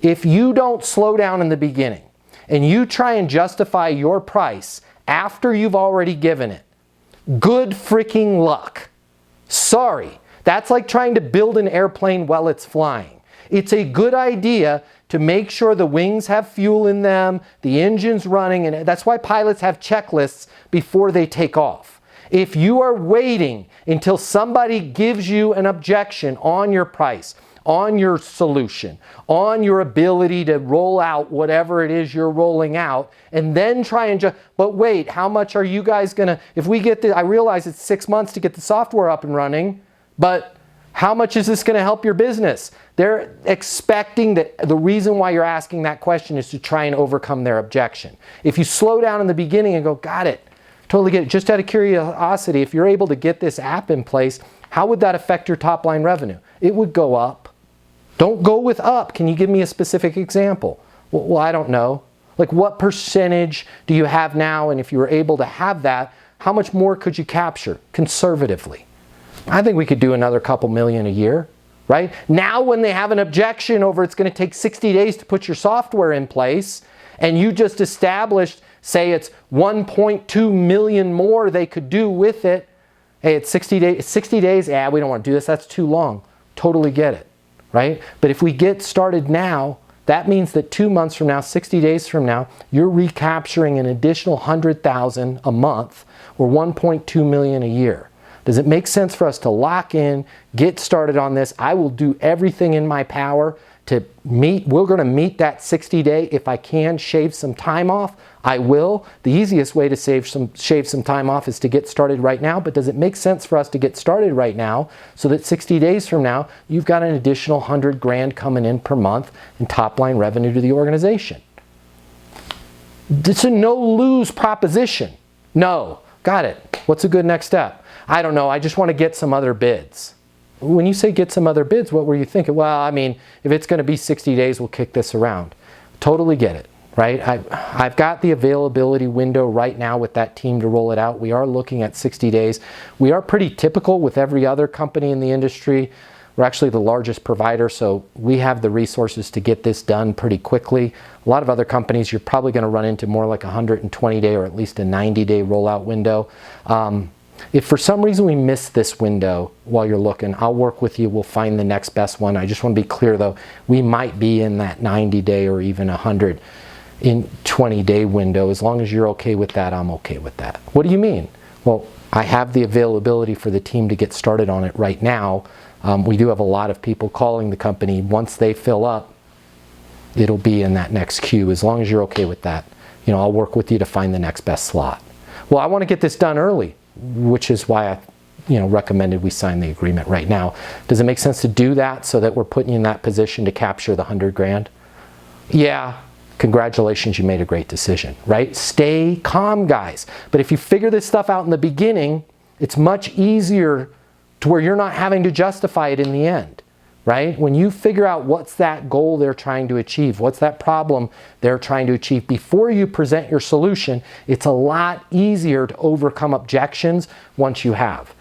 If you don't slow down in the beginning and you try and justify your price after you've already given it, good freaking luck. Sorry. That's like trying to build an airplane while it's flying. It's a good idea to make sure the wings have fuel in them, the engine's running, and that's why pilots have checklists before they take off. If you are waiting until somebody gives you an objection on your price, on your solution, on your ability to roll out whatever it is you're rolling out, and then try and but wait, how much are you guys gonna, if we get I realize it's 6 months to get the software up and running, but how much is this gonna help your business? They're expecting that the reason why you're asking that question is to try and overcome their objection. If you slow down in the beginning and go, got it, totally get it, just out of curiosity, if you're able to get this app in place, how would that affect your top line revenue? It would go up. Don't go with up. Can you give me a specific example? Well, I don't know. Like what percentage do you have now? And if you were able to have that, how much more could you capture conservatively? I think we could do another couple million a year, right? Now when they have an objection over it's going to take 60 days to put your software in place, and you just established, say it's 1.2 million more they could do with it. Hey, it's 60 days. 60 days, yeah, we don't want to do this. That's too long. Totally get it. Right? But if we get started now, that means that 2 months from now, 60 days from now, you're recapturing an additional 100,000 a month or 1.2 million a year. Does it make sense for us to lock in, get started on this? I will do everything in my power to meet, we're going to meet that 60-day. If I can shave some time off, I will. The easiest way to shave some time off is to get started right now, but does it make sense for us to get started right now so that 60 days from now, you've got an additional 100 grand coming in per month in top line revenue to the organization? It's a no-lose proposition. No. Got it. What's a good next step? I don't know. I just want to get some other bids. When you say get some other bids, what were you thinking? Well, I mean, if it's going to be 60 days, we'll kick this around. Totally get it, right? I've got the availability window right now with that team to roll it out. We are looking at 60 days. We are pretty typical with every other company in the industry. We're actually the largest provider, so we have the resources to get this done pretty quickly. A lot of other companies, you're probably going to run into more like a 120-day or at least a 90-day rollout window. If for some reason we miss this window while you're looking, I'll work with you. We'll find the next best one. I just want to be clear though, we might be in that 90-day or even 120-day window. As long as you're okay with that, I'm okay with that. What do you mean? Well, I have the availability for the team to get started on it right now. We do have a lot of people calling the company. Once they fill up, it'll be in that next queue. As long as you're okay with that, you know, I'll work with you to find the next best slot. Well, I want to get this done early, which is why I recommended we sign the agreement right now. Does it make sense to do that so that we're putting you in that position to capture the 100 grand? Yeah, congratulations, you made a great decision, right? Stay calm, guys. But if you figure this stuff out in the beginning, it's much easier to where you're not having to justify it in the end, right? When you figure out what's that goal they're trying to achieve, what's that problem they're trying to achieve before you present your solution, it's a lot easier to overcome objections once you have.